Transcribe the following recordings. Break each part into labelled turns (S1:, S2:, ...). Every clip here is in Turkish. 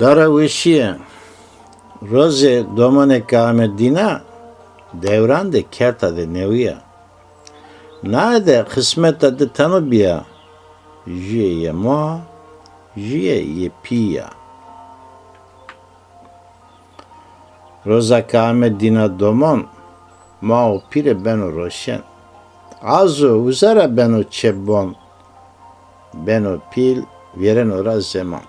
S1: Dara vişiye roze domane kâmedina devran de kerta de neviya. Nade kısmet adı tanıbiya. Jiye ma, jiye ye piya. Roza kâmedina domon ma o pire beno roşen. Azu uzara beno çebbon. Beno pil veren ora zaman.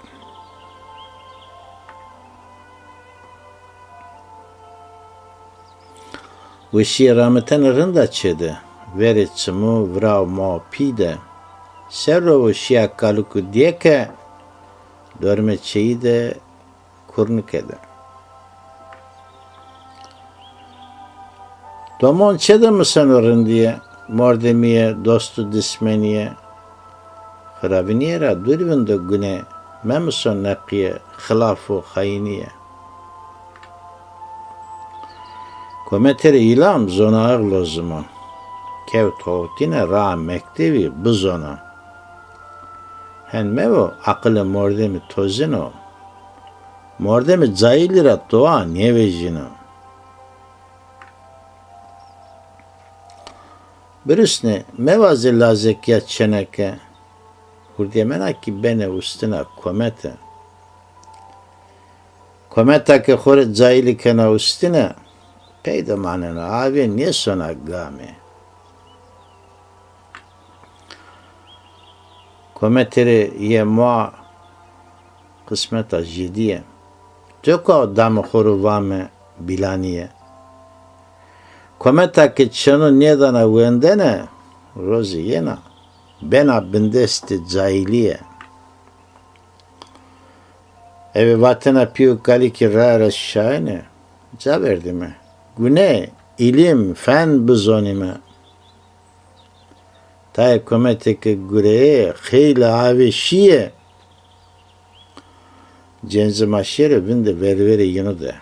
S1: Vişi rahmeten rında çede. Veri çımı vrav ma pide. Serro vişiya kaluku diyeke. Dörme çeyi de kurnuk ede. Domon çede mi sen orun diye. Mordemiye, dostu dismeniye. Hırabiniyera durvunda güne. Memson nakiye, hılafu hayiniye. Kometeri ilam zona ağlo zaman. Kev tohtine ra mektevi bu zona. Hen mevo akıllı mordemi tozino. Mordemi zayilira doğa nevejino. Birusne mevazi lazekiyat çeneke. Hurdiyemena ki bene ustuna komete. Kometa ke khore zayili kena ustuna. Peyda manena abi niye sona game? Kometeri ye mua kısmeta jidiye. Toko damı khoru vame bilaniye. Kometa ke çanu nedana vendene rozi yena. Bena bindesti zayiliye. Evi vatana piyu kaliki rara şahine. Zaverdi mi? Güne, ilim, fen bizonime. Tay kometeke güreye, kheyli abi şiye. Cenzi maşyere binde ververi yinu de.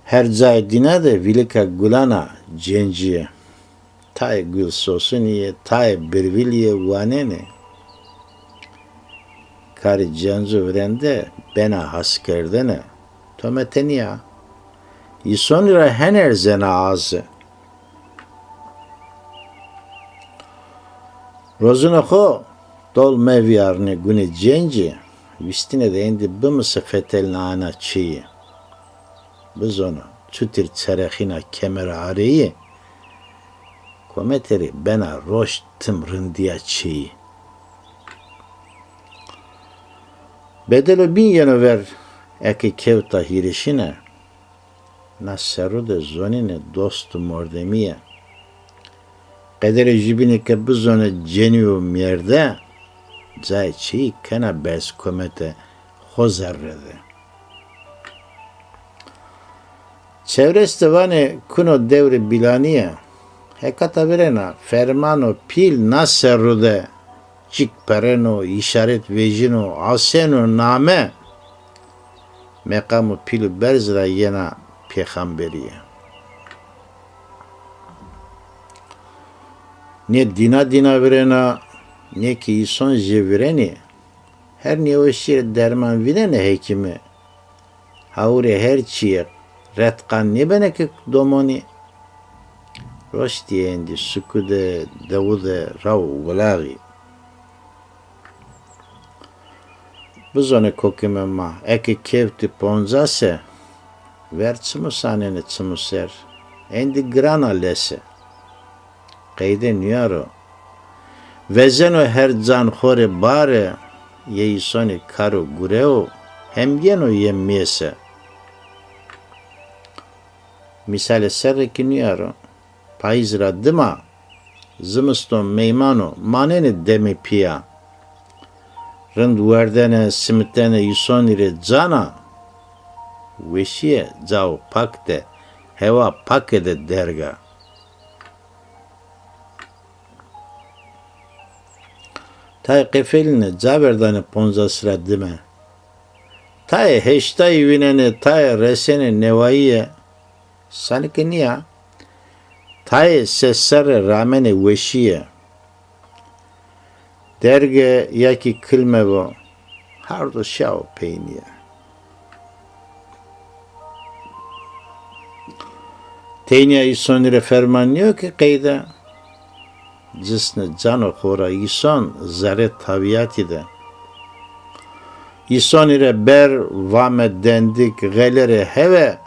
S1: Her zaydina de vilika gulana cenciye. Tay gül sosuniye, tay birviliye vanene. Kari cenzu vrende bena haskerdene. Tometeniya. Yisonira hener zena ağzı. Rozuna ho dol mevyarne güne cenci. Vistine de indi bımısı fetelna ana çiği. Biz onu çütir çerehina kemer areyi. Kometeri bena roş tımrındiya çiği. Bedelo bin yeno ver eki kevta hirişine. Nasseru de zonine dostu mordemiye. Kadere jibini ke bu zone ceniyo merde. Zay çiğ kena bez komete hozerrede. Çevreste vane kuno devri bilaniye. Hekata verena fermano pil nasseru de. Cik pereno, işaret vejino, aseno name. Mekamu pilu berzra yena peygamberiye. Ne dina verena, ne ki ison jevireni. Her ne o şir derman vilene hekimi. Haure her çiye, retkan ne beneke domoni. Roş diye indi, sukude, davude, rav, gulagi. Bu zone kokime ma, eki kevti ponzase, ver çımusanene çımuser, endi grana lese. Kayde niyaro, vezeno her can khore bare, ye isoni karu gureo, hem yeno yemmiyese. Misale serreki niyaro, payizra dima, zımıston meymano, maneni demi piya. Rınd verdene simitene yusonire cana veşiye cav pakte heva pakede derga. Tay kefeline caverdane ponza sıra dime. Tay heştay vinene tay resene nevaiye sanki niye? Tay sesere ramene veşiye. Derge yaki kılmevo hardo şao peyniye. Teyniye isonire fermanlıyor ki kayda cisne cano khora ison zare tabiati de. İsonire ber vame dendik gelere heve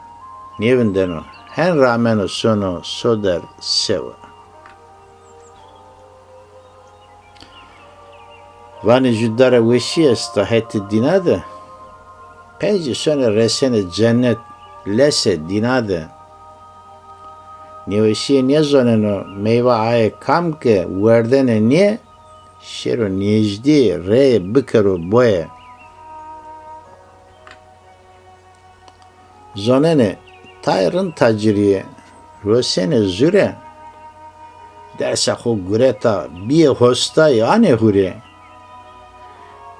S1: nevinden o. Hen rağmen o sonu soder seva. Vani juddara veşi estaheti dinade. Penci sone resene cennet lese dinade. Neveşiye ne zoneno meyve aye kamke verdene niye? Şero niyejdi re bikero boye. Zonene tayrın taciriye rosene züre derse ho gureta biye hosta yani hure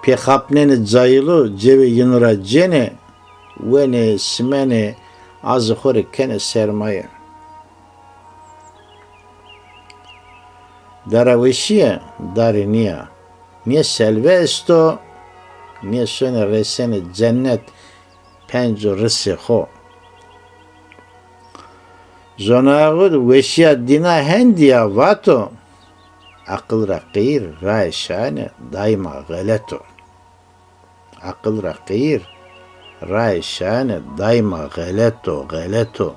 S1: pekapnene cayılı ceve yınıra cene vene simene azı hore kene sermaye daraveşiye dari niye selve esto niye söne resene cennet penco rısı ho zonağır veşya dina hendiya vato akıl rakir ray şane daima galeto akıl rakir ray şane daima galeto